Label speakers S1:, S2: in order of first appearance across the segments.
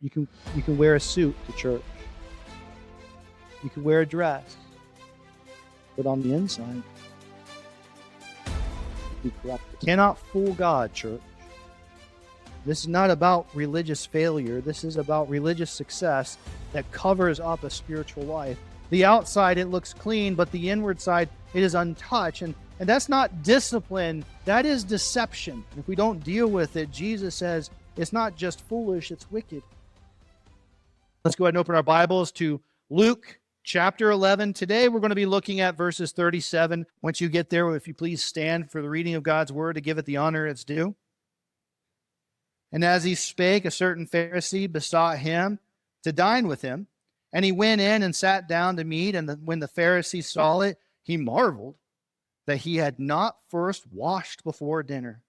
S1: You can wear a suit to church. You can wear a dress, but on the inside, you corrupt. You cannot fool God, church. This is not about religious failure. This is about religious success that covers up a spiritual life. The outside, it looks clean, but the inward side, it is untouched. And that's not discipline. That is deception. If we don't deal with it, Jesus says it's not just foolish, it's wicked. Let's go ahead and open our Bibles to Luke chapter 11. Today we're going to be looking at verses 37. Once you get there, if you please stand for the reading of God's word to give it the honor it's due. And as he spake, a certain Pharisee besought him to dine with him. And he went in and sat down to meat. And when the Pharisee saw it, he marveled that he had not first washed before dinner.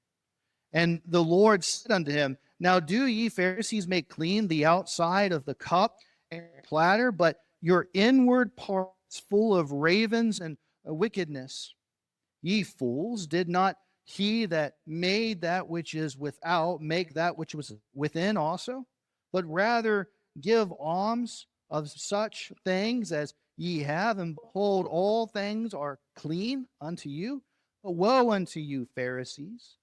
S1: And the Lord said unto him, Now do ye Pharisees make clean the outside of the cup and platter, but your inward parts full of ravens and wickedness. Ye fools, did not he that made that which is without make that which was within also? But rather give alms of such things as ye have, and behold, all things are clean unto you. But woe unto you, Pharisees!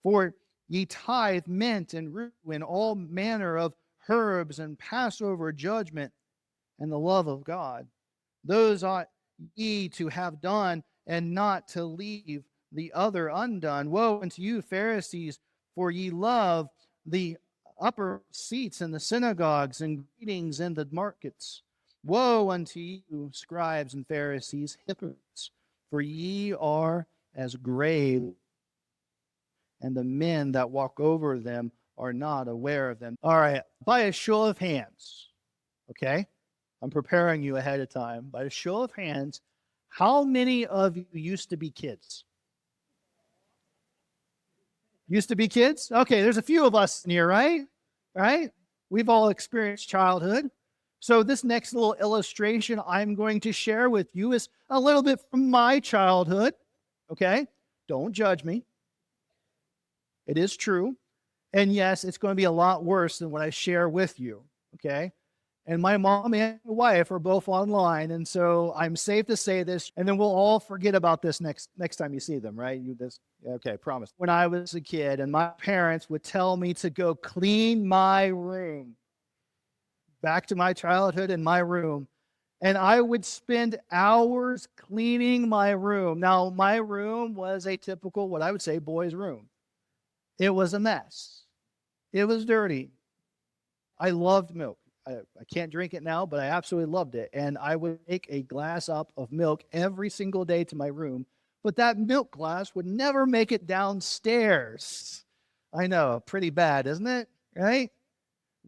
S1: For ye tithe mint and rue and all manner of herbs, and pass over judgment and the love of God. Those ought ye to have done, and not to leave the other undone. Woe unto you, Pharisees, for ye love the upper seats in the synagogues and greetings in the markets. Woe unto you, scribes and Pharisees, hypocrites, for ye are as graves, and the men that walk over them are not aware of them. All right, by a show of hands, okay? I'm preparing you ahead of time. By a show of hands, how many of you used to be kids? Used to be kids? Okay, there's a few of us in here, right? Right? We've all experienced childhood. So this next little illustration I'm going to share with you is a little bit from my childhood, okay? Don't judge me. It is true. And yes, it's going to be a lot worse than what I share with you, okay? And my mom and my wife are both online, and so I'm safe to say this, and then we'll all forget about this next time you see them, right? Okay, promise. When I was a kid, and my parents would tell me to go clean my room, back to my childhood in my room, and I would spend hours cleaning my room. Now, my room was a typical, what I would say, boy's room. It was a mess. It was dirty. I loved milk. I can't drink it now, but I absolutely loved it. And I would take a glass up of milk every single day to my room, but that milk glass would never make it downstairs. I know, pretty bad, isn't it? Right?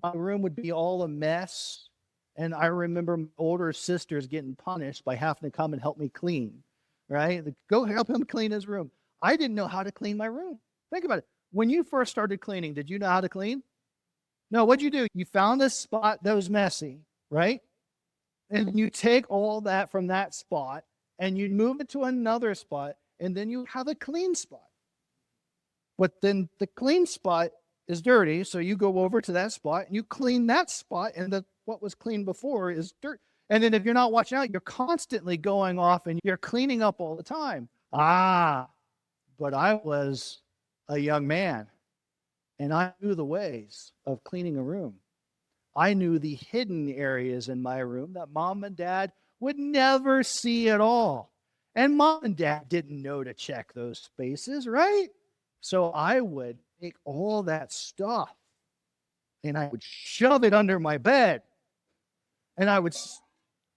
S1: My room would be all a mess. And I remember my older sisters getting punished by having to come and help me clean, right? Go help him clean his room. I didn't know how to clean my room. Think about it. When you first started cleaning, did you know how to clean? No, what'd you do? You found a spot that was messy, right? And you take all that from that spot and you move it to another spot, and then you have a clean spot. But then the clean spot is dirty, so you go over to that spot and you clean that spot, and what was clean before is dirt. And then if you're not watching out, you're constantly going off and you're cleaning up all the time. But I was a young man. And I knew the ways of cleaning a room. I knew the hidden areas in my room that mom and dad would never see at all. And mom and dad didn't know to check those spaces, right? So I would take all that stuff and I would shove it under my bed. And I would,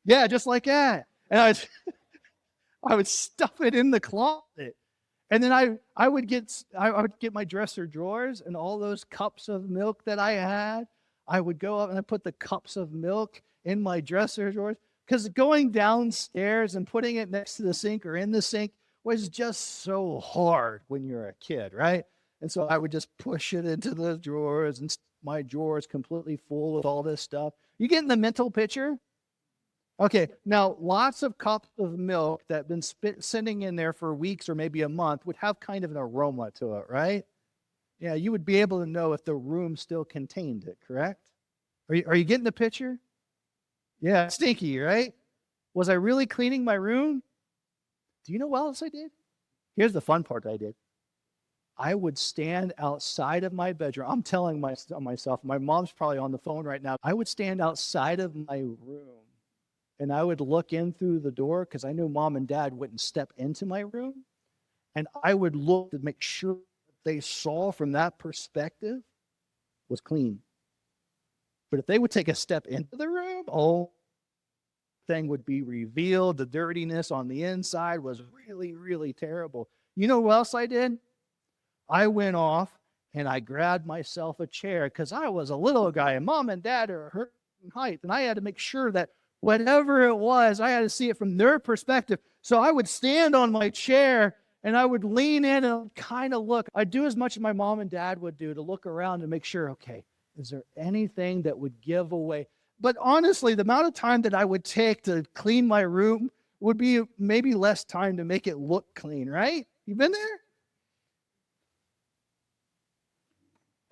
S1: yeah, just like that. And I would stuff it in the closet. And then I would get my dresser drawers and all those cups of milk that I had. I would go up and I put the cups of milk in my dresser drawers, because going downstairs and putting it next to the sink or in the sink was just so hard when you're a kid, right? And so I would just push it into the drawers, and my drawers completely full of all this stuff. You getting the mental picture? Okay, now lots of cups of milk that have been sitting in there for weeks or maybe a month would have kind of an aroma to it, right? Yeah, you would be able to know if the room still contained it, correct? Are you getting the picture? Yeah, stinky, right? Was I really cleaning my room? Do you know what else I did? Here's the fun part I did. I would stand outside of my bedroom. I'm telling myself, my mom's probably on the phone right now. I would stand outside of my room and I would look in through the door because I knew mom and dad wouldn't step into my room. And I would look to make sure what they saw from that perspective was clean. But if they would take a step into the room, oh, thing would be revealed. The dirtiness on the inside was really, really terrible. You know what else I did? I went off and I grabbed myself a chair because I was a little guy and mom and dad are her height. And I had to make sure that whatever it was, I had to see it from their perspective. So I would stand on my chair and I would lean in and kind of look. I'd do as much as my mom and dad would do to look around and make sure, okay, is there anything that would give away? But honestly, the amount of time that I would take to clean my room would be maybe less time to make it look clean, right? You been there?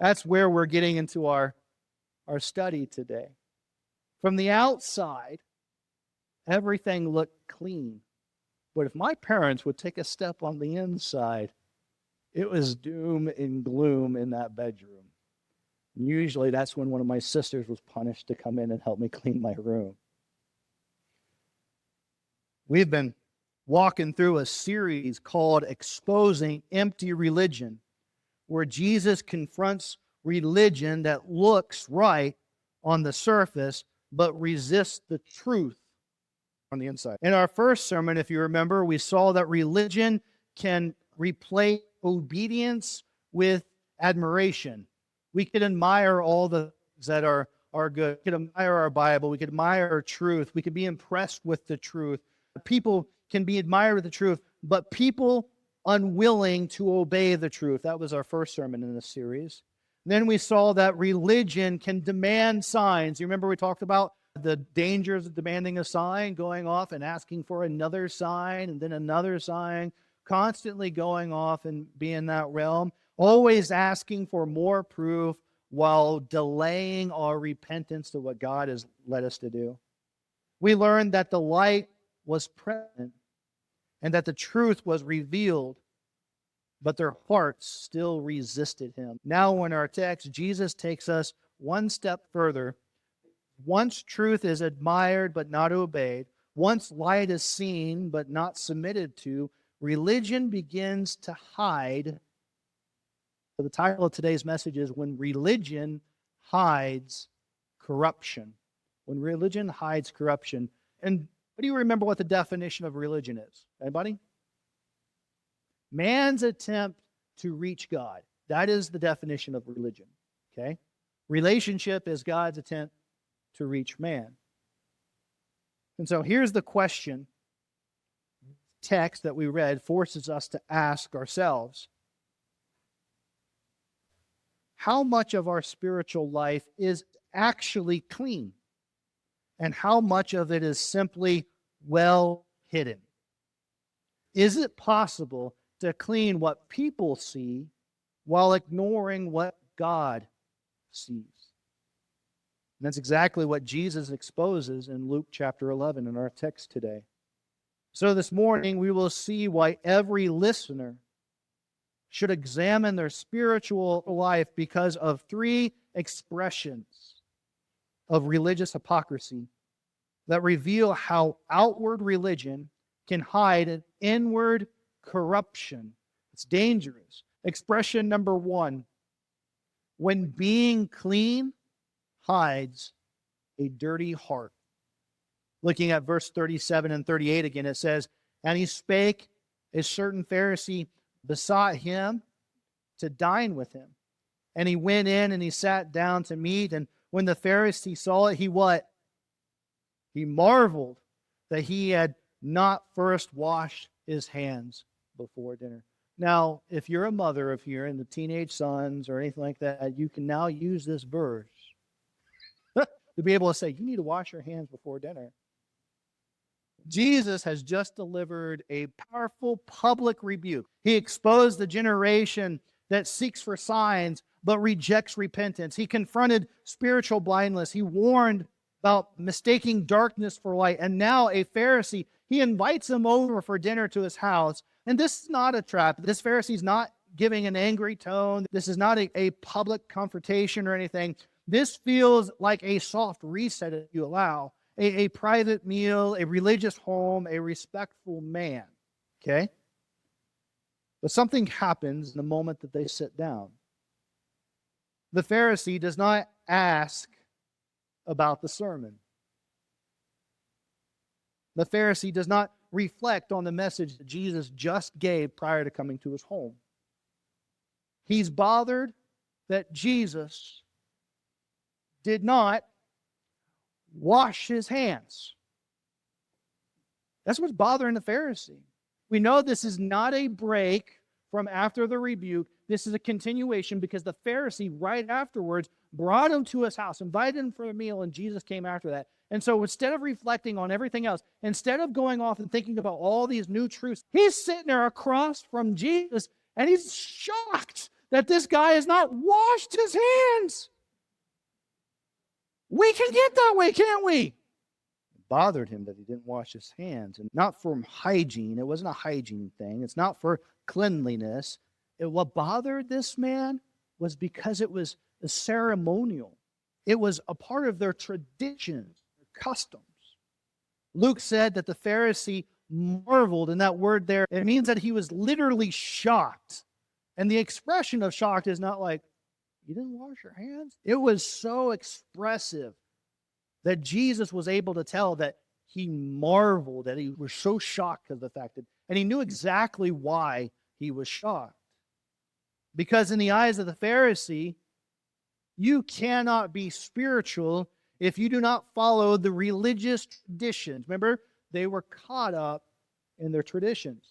S1: That's where we're getting into our study today. From the outside, everything looked clean. But if my parents would take a step on the inside, it was doom and gloom in that bedroom. And usually that's when one of my sisters was punished to come in and help me clean my room. We've been walking through a series called Exposing Empty Religion, where Jesus confronts religion that looks right on the surface, but resists the truth on the inside. In our first sermon, if you remember, we saw that religion can replace obedience with admiration. We could admire all the things that are good. We could admire our Bible. We could admire our truth. We could be impressed with the truth. People can be admired with the truth, but people unwilling to obey the truth. That was our first sermon in this series. Then we saw that religion can demand signs. You remember we talked about the dangers of demanding a sign, going off and asking for another sign and then another sign, constantly going off and being in that realm, always asking for more proof while delaying our repentance to what God has led us to do. We learned that the light was present and that the truth was revealed, but their hearts still resisted him. Now in our text, Jesus takes us one step further. Once truth is admired but not obeyed, once light is seen but not submitted to, religion begins to hide. So the title of today's message is When Religion Hides Corruption. When religion hides corruption. And do you remember what the definition of religion is? Anybody? Man's attempt to reach God. That is the definition of religion. Okay? Relationship is God's attempt to reach man. And so here's the question. Text that we read forces us to ask ourselves, how much of our spiritual life is actually clean? And how much of it is simply well hidden? Is it possible to clean what people see while ignoring what God sees? And that's exactly what Jesus exposes in Luke chapter 11 in our text today. So this morning we will see why every listener should examine their spiritual life because of three expressions of religious hypocrisy that reveal how outward religion can hide an inward corruption. It's dangerous. Expression number one, when being clean hides a dirty heart. Looking at verse 37 and 38 again, it says, and he spake, a certain Pharisee besought him to dine with him. And he went in and he sat down to meat. And when the Pharisee saw it, he what? He marveled that he had not first washed his hands before dinner. Now, if you're a mother, if you're in the teenage sons or anything like that, you can now use this verse to be able to say, you need to wash your hands before dinner. Jesus has just delivered a powerful public rebuke. He exposed the generation that seeks for signs, but rejects repentance. He confronted spiritual blindness. He warned about mistaking darkness for light. And now a Pharisee, he invites him over for dinner to his house. And this is not a trap. This Pharisee's not giving an angry tone. This is not a public confrontation or anything. This feels like a soft reset if you allow. A private meal, a religious home, a respectful man. Okay? But something happens in the moment that they sit down. The Pharisee does not ask about the sermon. The Pharisee does not reflect on the message that Jesus just gave prior to coming to his home. He's bothered that Jesus did not wash his hands. That's what's bothering the Pharisee. We know this is not a break from after the rebuke. This is a continuation because the Pharisee right afterwards brought him to his house, invited him for a meal, and Jesus came after that. And so instead of reflecting on everything else, instead of going off and thinking about all these new truths, he's sitting there across from Jesus and he's shocked that this guy has not washed his hands. We can get that way, can't we? It bothered him that he didn't wash his hands. And not from hygiene. It wasn't a hygiene thing. It's not for cleanliness. What bothered this man was because it was a ceremonial. It was a part of their traditions, their customs. Luke said that the Pharisee marveled, and that word there, it means that he was literally shocked. And the expression of shocked is not like, you didn't wash your hands? It was so expressive that Jesus was able to tell that he marveled, that he was so shocked because of the fact that, and he knew exactly why he was shocked. Because in the eyes of the Pharisee, you cannot be spiritual if you do not follow the religious traditions. Remember, they were caught up in their traditions.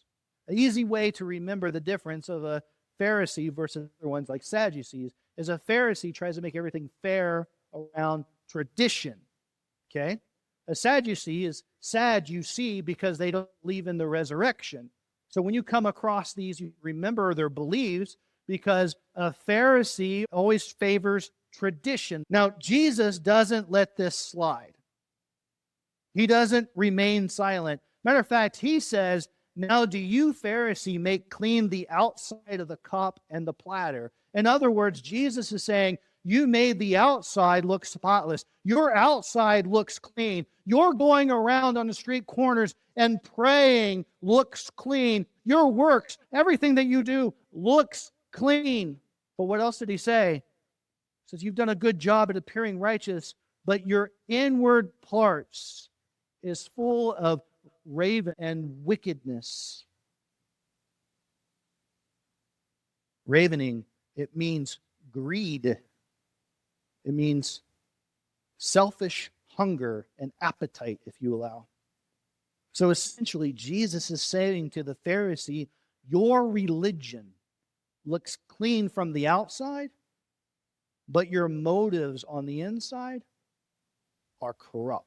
S1: An easy way to remember the difference of a Pharisee versus other ones like Sadducees is a Pharisee tries to make everything fair around tradition. Okay? A Sadducee is sad, you see, because they don't believe in the resurrection. So when you come across these, you remember their beliefs, because a Pharisee always favors tradition. Now, Jesus doesn't let this slide. He doesn't remain silent. Matter of fact, he says, now do you, Pharisee, make clean the outside of the cup and the platter? In other words, Jesus is saying, you made the outside look spotless. Your outside looks clean. You're going around on the street corners and praying looks clean. Your works, everything that you do looks clean. But what else did he say? He says, you've done a good job at appearing righteous, but your inward parts is full of raven and wickedness. Ravening, it means greed. It means selfish hunger and appetite, if you allow. So essentially, Jesus is saying to the Pharisee, your religion looks clean from the outside, but your motives on the inside are corrupt.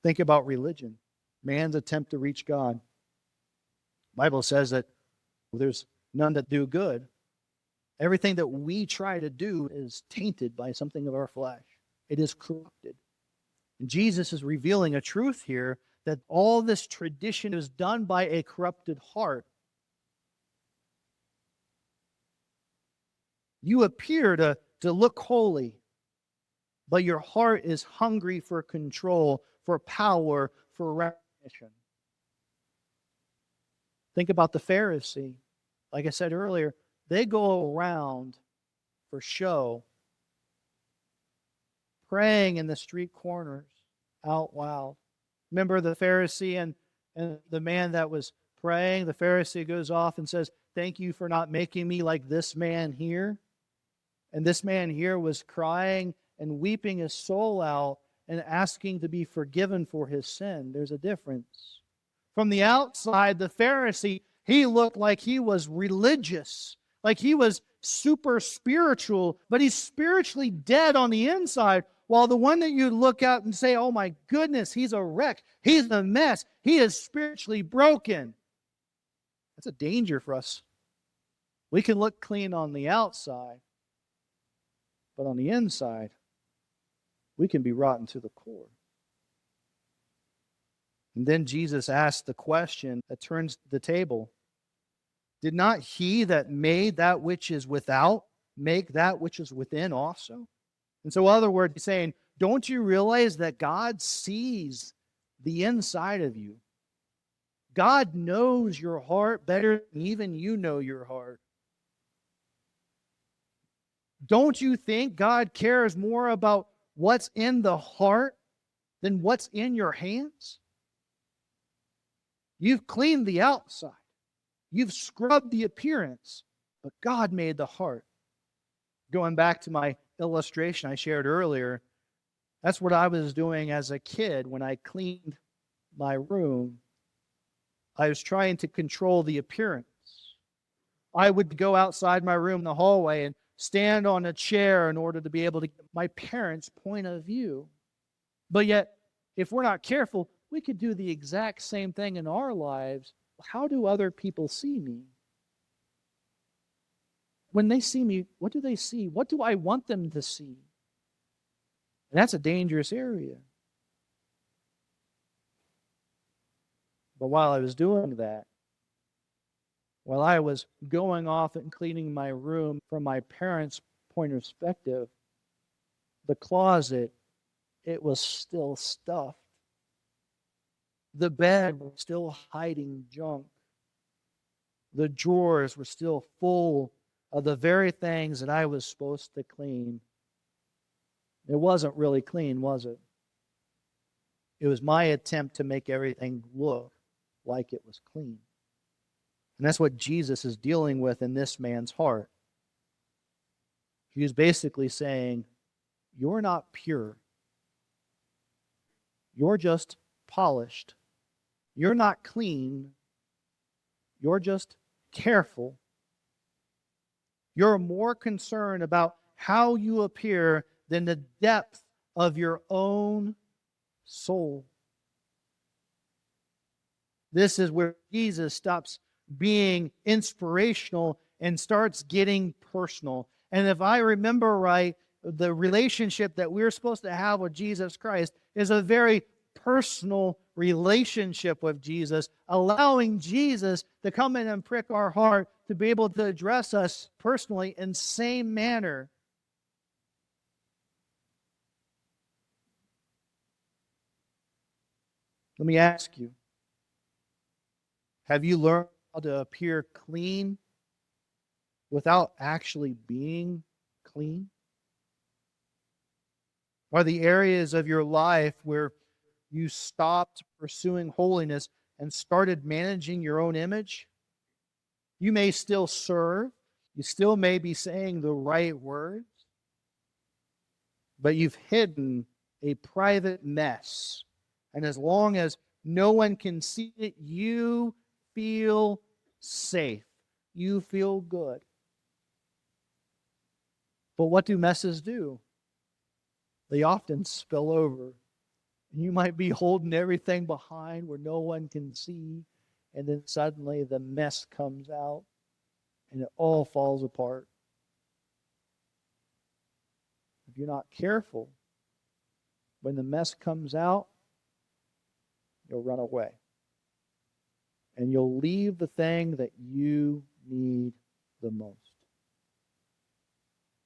S1: Think about religion, man's attempt to reach God. The Bible says that there's none that do good. Everything that we try to do is tainted by something of our flesh. It is corrupted. And Jesus is revealing a truth here that all this tradition is done by a corrupted heart. You appear to look holy, but your heart is hungry for control, for power, for recognition. Think about the Pharisee. Like I said earlier, they go around for show, praying in the street corners out loud. Remember the Pharisee and the man that was praying? The Pharisee goes off and says, thank you for not making me like this man here. And this man here was crying and weeping his soul out and asking to be forgiven for his sin. There's a difference. From the outside, the Pharisee, he looked like he was religious, like he was super spiritual, but he's spiritually dead on the inside. While the one that you look at and say, oh my goodness, he's a wreck, he's a mess, he is spiritually broken. That's a danger for us We can look clean on the outside, but on the inside, we can be rotten to the core. And then Jesus asked the question that turns the table. Did not he that made that which is without make that which is within also? And so, in other words, he's saying, don't you realize that God sees the inside of you? God knows your heart better than even you know your heart. Don't you think God cares more about what's in the heart than what's in your hands? You've cleaned the outside. You've scrubbed the appearance, but God made the heart. Going back to my illustration I shared earlier, that's what I was doing as a kid when I cleaned my room. I was trying to control the appearance. I would go outside my room in the hallway and stand on a chair in order to be able to get my parents' point of view. But yet, if we're not careful, we could do the exact same thing in our lives. How do other people see me? When they see me, what do they see? What do I want them to see? And that's a dangerous area. But while I was doing that, while I was going off and cleaning my room from my parents' point of perspective, the closet, it was still stuffed. The bed was still hiding junk. The drawers were still full of the very things that I was supposed to clean. It wasn't really clean, was it? It was my attempt to make everything look like it was clean. And that's what Jesus is dealing with in this man's heart. He was basically saying, you're not pure. You're just polished. You're not clean. You're just careful. You're more concerned about how you appear than the depth of your own soul. This is where Jesus stops being inspirational and starts getting personal. And if I remember right, the relationship that we're supposed to have with Jesus Christ is a very personal relationship with Jesus, allowing Jesus to come in and prick our heart to be able to address us personally in the same manner. Let me ask you, have you learned how to appear clean without actually being clean? Are the areas of your life where you stopped pursuing holiness and started managing your own image? You may still serve. You still may be saying the right words. But you've hidden a private mess. And as long as no one can see it, you feel safe. You feel good. But what do messes do? They often spill over. And you might be holding everything behind where no one can see, and then suddenly the mess comes out, and it all falls apart. If you're not careful, when the mess comes out, you'll run away. And you'll leave the thing that you need the most.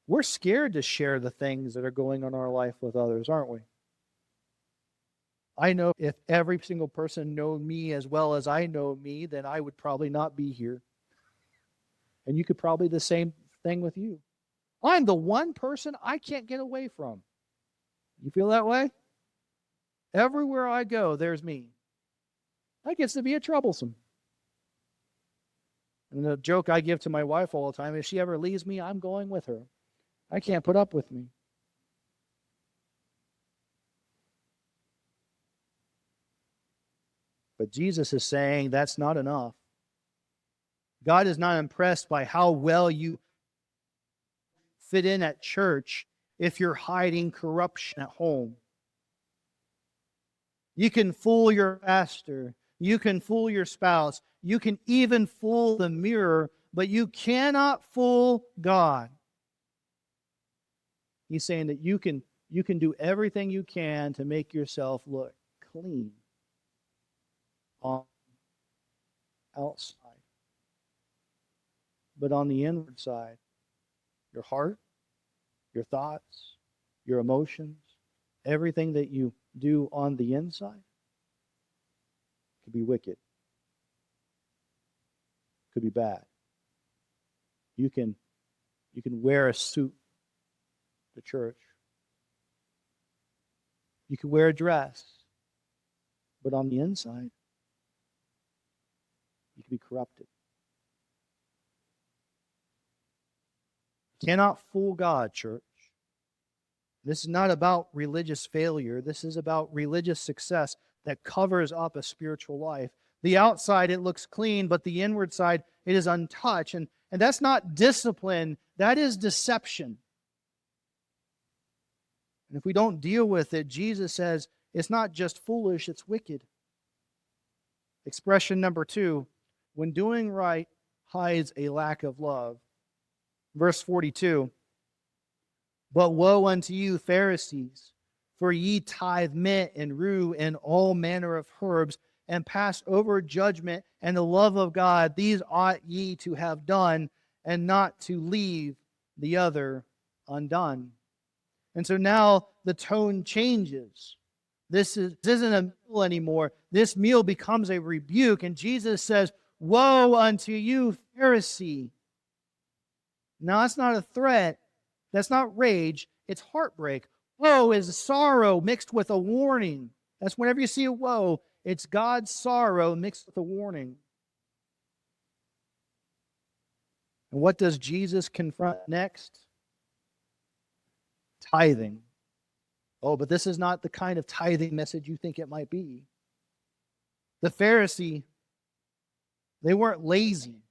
S1: We're scared to share the things that are going on in our life with others, aren't we? I know if every single person knew me as well as I know me, then I would probably not be here. And you could probably do the same thing with you. I'm the one person I can't get away from. You feel that way? Everywhere I go, there's me. That gets to be a troublesome. And the joke I give to my wife all the time, if she ever leaves me, I'm going with her. I can't put up with me. But Jesus is saying that's not enough. God is not impressed by how well you fit in at church if you're hiding corruption at home. You can fool your pastor. You can fool your spouse. You can even fool the mirror. but you cannot fool God. He's saying that you can do everything you can to make yourself look clean on outside. But on the inward side, your heart, your thoughts, your emotions, everything that you do on the inside could be wicked, could be bad. You can wear a suit to church. You can wear a dress, but on the inside, you can be corrupted. You cannot fool God, church. This is not about religious failure. This is about religious success that covers up a spiritual life. The outside, it looks clean, but the inward side, it is untouched. And that's not discipline. That is deception. And if we don't deal with it, Jesus says it's not just foolish, it's wicked. Expression number 2, when doing right hides a lack of love. Verse 42, but woe unto you, Pharisees, for ye tithe mint and rue and all manner of herbs, and pass over judgment and the love of God. These ought ye to have done, and not to leave the other undone. And so now the tone changes. This isn't a meal anymore. This meal becomes a rebuke. And Jesus says, woe unto you, Pharisee. Now, that's not a threat. That's not rage. It's heartbreak. Woe is sorrow mixed with a warning. That's whenever you see a woe, it's God's sorrow mixed with a warning. And what does Jesus confront next? Tithing. Oh, but this is not the kind of tithing message you think it might be. The Pharisee, they weren't lazy.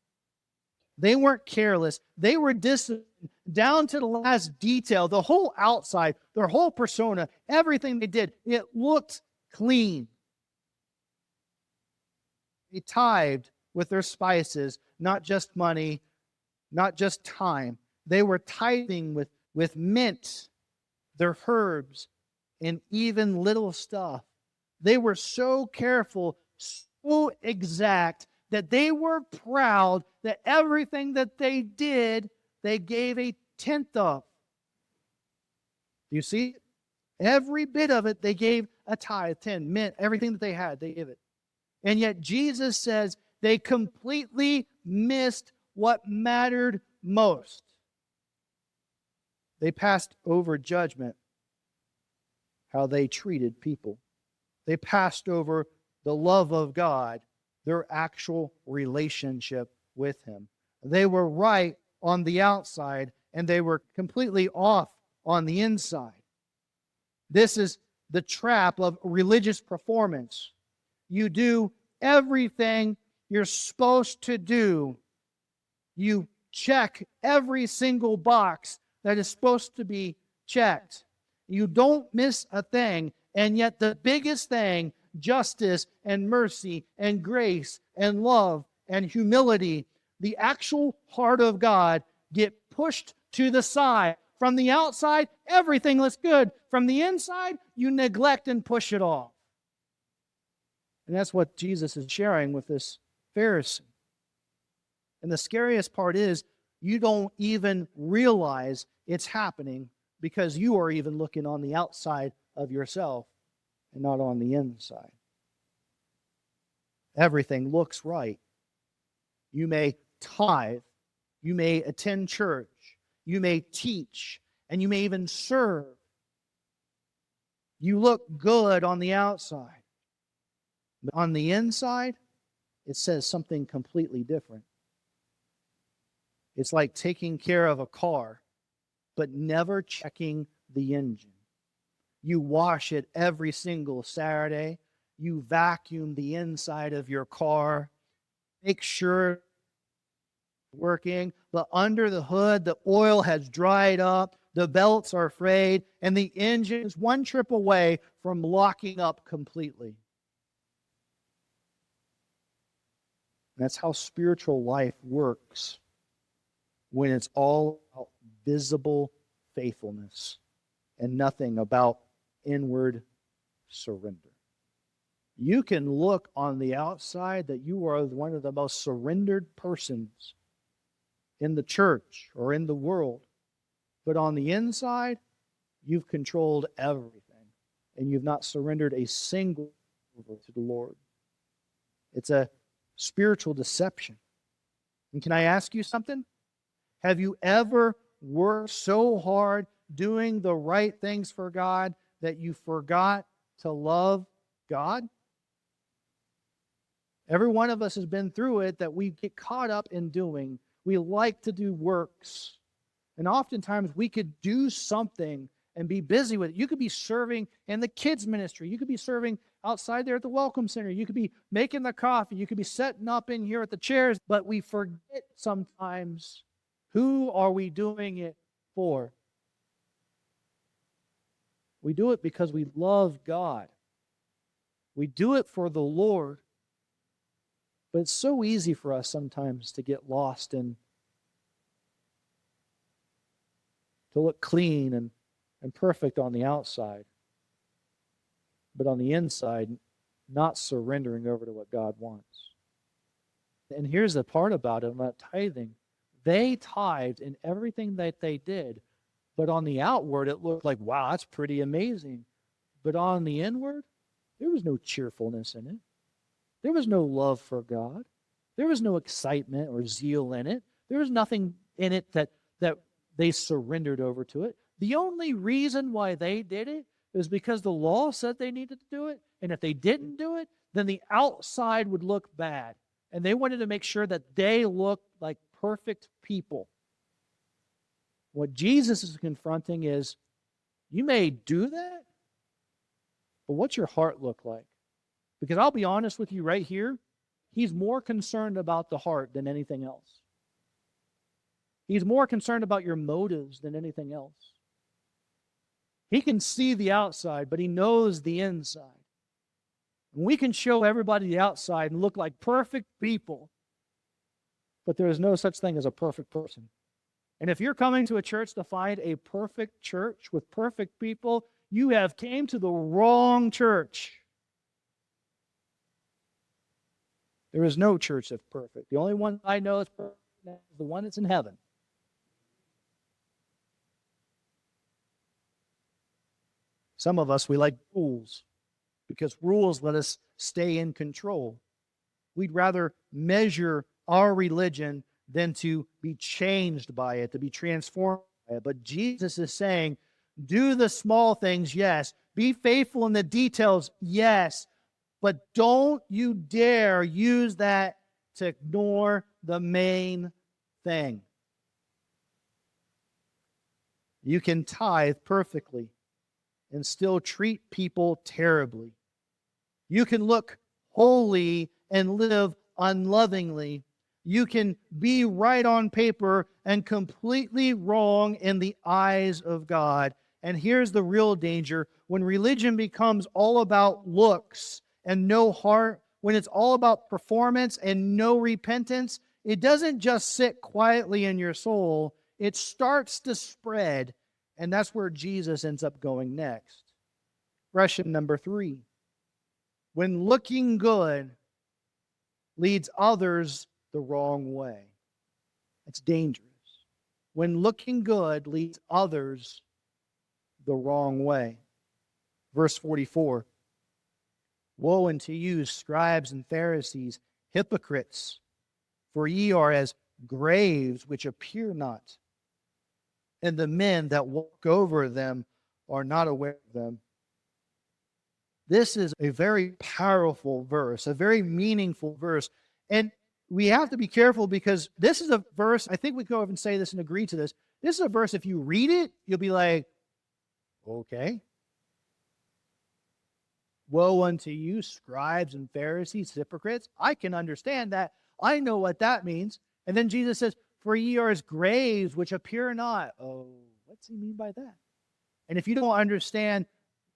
S1: They weren't careless. They were disciplined down to the last detail. The whole outside, their whole persona, everything they did, it looked clean. They tithed with their spices, not just money, not just time. They were tithing with mint, their herbs, and even little stuff. They were so careful, so exact, that they were proud that everything that they did, they gave a tenth of. Do you see? Every bit of it, they gave a tithe, 10, mint, everything that they had, they gave it. And yet Jesus says they completely missed what mattered most. They passed over judgment, how they treated people. They passed over the love of God, their actual relationship with Him. They were right on the outside, and they were completely off on the inside. This is the trap of religious performance. You do everything you're supposed to do. You check every single box that is supposed to be checked. You don't miss a thing, and yet the biggest thing, justice and mercy and grace and love and humility, the actual heart of God, get pushed to the side. From the outside, everything looks good. From the inside, you neglect and push it off. And that's what Jesus is sharing with this Pharisee. And the scariest part is, you don't even realize it's happening because you are even looking on the outside of yourself and not on the inside. Everything looks right. You may tithe, you may attend church, you may teach, and you may even serve. You look good on the outside. But on the inside, it says something completely different. It's like taking care of a car, but never checking the engine. You wash it every single Saturday. You vacuum the inside of your car. Make sure it's working. But under the hood, the oil has dried up. The belts are frayed. And the engine is one trip away from locking up completely. That's how spiritual life works when it's all about visible faithfulness and nothing about inward surrender. You can look on the outside that you are one of the most surrendered persons in the church or in the world, but on the inside, you've controlled everything and you've not surrendered a single over to the Lord. It's a spiritual deception. And can I ask you something? Have you ever worked so hard doing the right things for God that you forgot to love God? Every one of us has been through it, that we get caught up in doing. We like to do works. And oftentimes we could do something and be busy with it. You could be serving in the kids' ministry. You could be serving outside there at the Welcome Center. You could be making the coffee. You could be setting up in here at the chairs. But we forget sometimes, who are we doing it for? We do it because we love God. We do it for the Lord. But it's so easy for us sometimes to get lost and to look clean and perfect on the outside, but on the inside, not surrendering over to what God wants. And here's the part about it, about tithing. They tithed in everything that they did, but on the outward, it looked like, wow, that's pretty amazing. But on the inward, there was no cheerfulness in it. There was no love for God. There was no excitement or zeal in it. There was nothing in it that they surrendered over to it. The only reason why they did it is because the law said they needed to do it. And if they didn't do it, then the outside would look bad. And they wanted to make sure that they looked like perfect people. What Jesus is confronting is, you may do that, but what's your heart look like? Because I'll be honest with you right here, he's more concerned about the heart than anything else. He's more concerned about your motives than anything else. He can see the outside, but he knows the inside. And we can show everybody the outside and look like perfect people, but there is no such thing as a perfect person. And if you're coming to a church to find a perfect church with perfect people, you have came to the wrong church. There is no church that's perfect. The only one I know that's perfect is the one that's in heaven. Some of us, we like rules because rules let us stay in control. We'd rather measure our religion than to be changed by it, to be transformed by it. But Jesus is saying, do the small things, yes. Be faithful in the details, yes. But don't you dare use that to ignore the main thing. You can tithe perfectly and still treat people terribly. You can look holy and live unlovingly. You can be right on paper and completely wrong in the eyes of God. And here's the real danger. When religion becomes all about looks and no heart, when it's all about performance and no repentance, it doesn't just sit quietly in your soul. It starts to spread, and that's where Jesus ends up going next. Question number 3. When looking good leads others the wrong way. It's dangerous. When looking good leads others the wrong way. Verse 44. Woe unto you, scribes and Pharisees, hypocrites, for ye are as graves which appear not, and the men that walk over them are not aware of them. This is a very powerful verse, a very meaningful verse. And we have to be careful because this is a verse, I think we go over and say this and agree to this. This is a verse, if you read it, you'll be like, okay. Woe unto you, scribes and Pharisees, hypocrites. I can understand that. I know what that means. And then Jesus says, for ye are as graves which appear not. Oh, what's he mean by that? And if you don't understand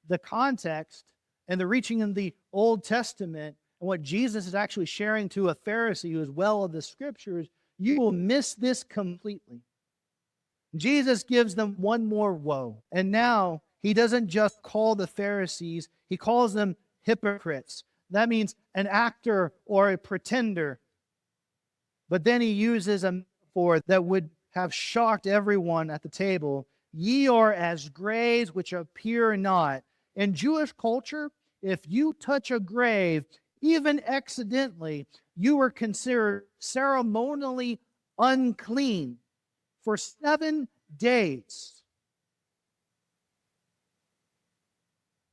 S1: the context and the reaching in the Old Testament and what Jesus is actually sharing to a Pharisee who is well of the Scriptures, you will miss this completely. Jesus gives them one more woe. And now he doesn't just call the Pharisees, he calls them hypocrites. That means an actor or a pretender. But then he uses a metaphor that would have shocked everyone at the table. Ye are as graves which appear not. In Jewish culture, if you touch a grave, even accidentally, you were considered ceremonially unclean for 7 days.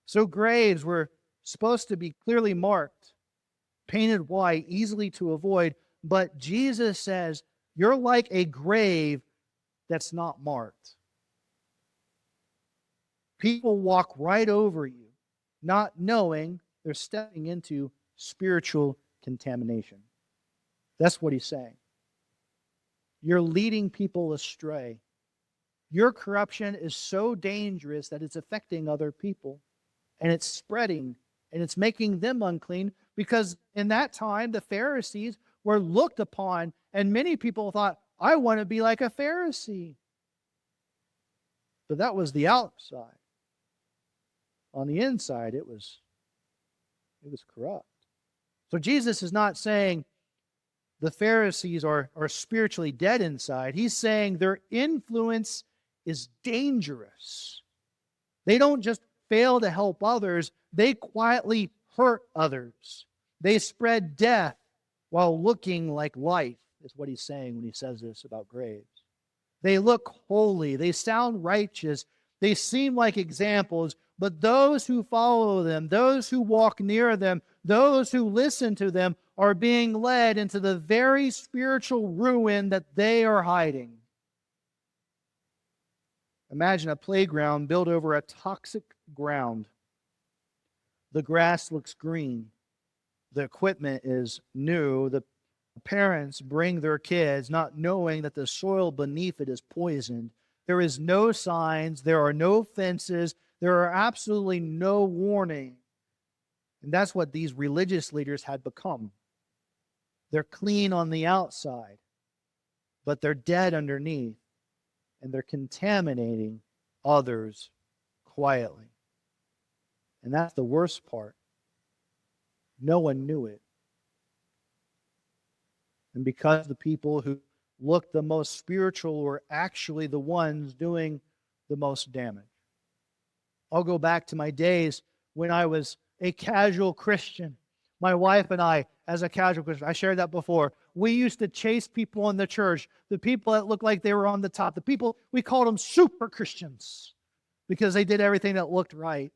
S1: So graves were supposed to be clearly marked, painted white, easily to avoid. But Jesus says, you're like a grave that's not marked. People walk right over you, not knowing they're stepping into spiritual contamination. That's what he's saying. You're leading people astray. Your corruption is so dangerous that it's affecting other people, and it's spreading, and it's making them unclean, because in that time, the Pharisees were looked upon, and many people thought, I want to be like a Pharisee. But that was the outside. On the inside, it was corrupt. So Jesus is not saying the Pharisees are spiritually dead inside. He's saying their influence is dangerous. They don't just fail to help others, they quietly hurt others. They spread death while looking like life, is what he's saying when he says this about graves. They look holy, they sound righteous, they seem like examples, but those who follow them, those who walk near them, those who listen to them are being led into the very spiritual ruin that they are hiding. Imagine a playground built over a toxic ground. The grass looks green. The equipment is new. The parents bring their kids not knowing that the soil beneath it is poisoned. There is no signs. There are no fences. There are absolutely no warning. And that's what these religious leaders had become. They're clean on the outside, but they're dead underneath, and they're contaminating others quietly. And that's the worst part. No one knew it. And because the people who looked the most spiritual were actually the ones doing the most damage. I'll go back to my days when I was a casual Christian. My wife and I, as a casual Christian, I shared that before. We used to chase people in the church, the people that looked like they were on the top, the people, we called them super Christians because they did everything that looked right.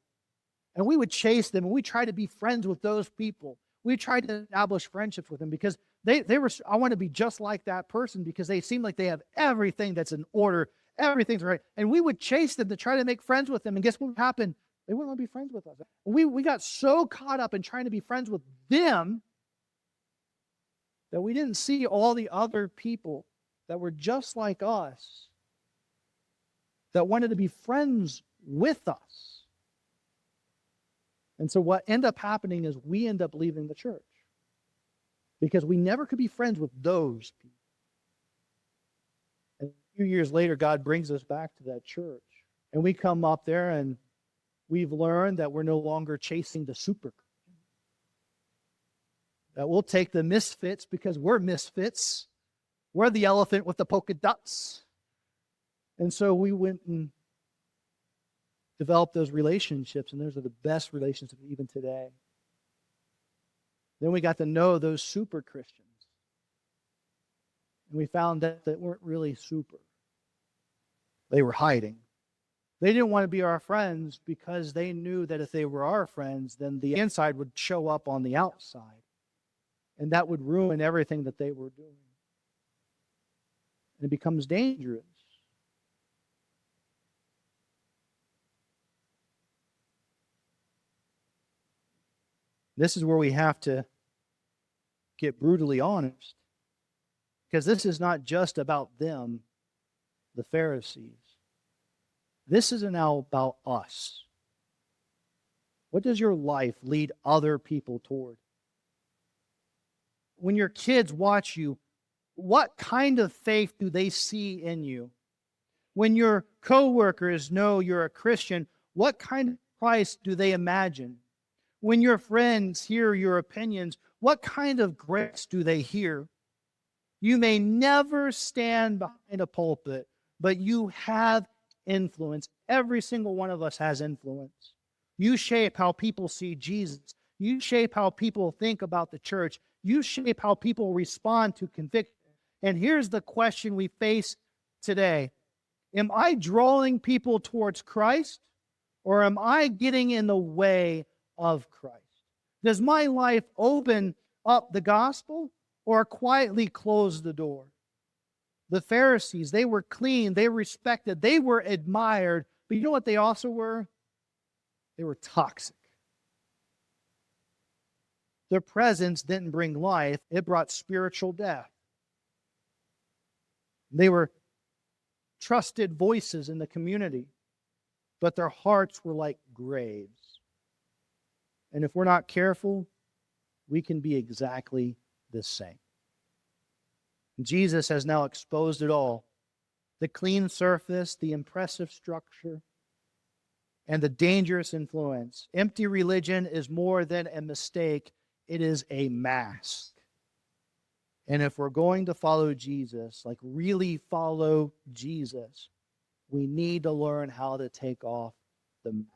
S1: And we would chase them, and we tried to be friends with those people. We tried to establish friendships with them because they were, I want to be just like that person because they seem like they have everything that's in order, everything's right. And we would chase them to try to make friends with them. And guess what happened? They wouldn't want to be friends with us. We got so caught up in trying to be friends with them that we didn't see all the other people that were just like us, that wanted to be friends with us. And so what ended up happening is we end up leaving the church because we never could be friends with those people. And a few years later, God brings us back to that church. And we come up there and we've learned that we're no longer chasing the super. That we'll take the misfits because we're misfits. We're the elephant with the polka dots. And so we went and developed those relationships, and those are the best relationships even today. Then we got to know those super Christians. And we found out that weren't really super. They were hiding. They didn't want to be our friends because they knew that if they were our friends, then the inside would show up on the outside. And that would ruin everything that they were doing. And it becomes dangerous. This is where we have to get brutally honest. Because this is not just about them, the Pharisees. This is now about us. What does your life lead other people toward? When your kids watch you What kind of faith do they see in you? When your coworkers know you're a Christian, what kind of Christ do they imagine? When your friends hear your opinions, what kind of grace do they hear? You may never stand behind a pulpit, but you have influence. Every single one of us has influence. You shape how people see Jesus. You shape how people think about the church. You shape how people respond to conviction. And here's the question we face today. Am I drawing people towards Christ, or am I getting in the way of Christ? Does my life open up the gospel or quietly close the door? The Pharisees, they were clean, they were respected, they were admired, but you know what they also were? They were toxic. Their presence didn't bring life, it brought spiritual death. They were trusted voices in the community, but their hearts were like graves. And if we're not careful, we can be exactly the same. Jesus has now exposed it all. The clean surface, the impressive structure, and the dangerous influence. Empty religion is more than a mistake, it is a mask. And if we're going to follow Jesus, like really follow Jesus, we need to learn how to take off the mask.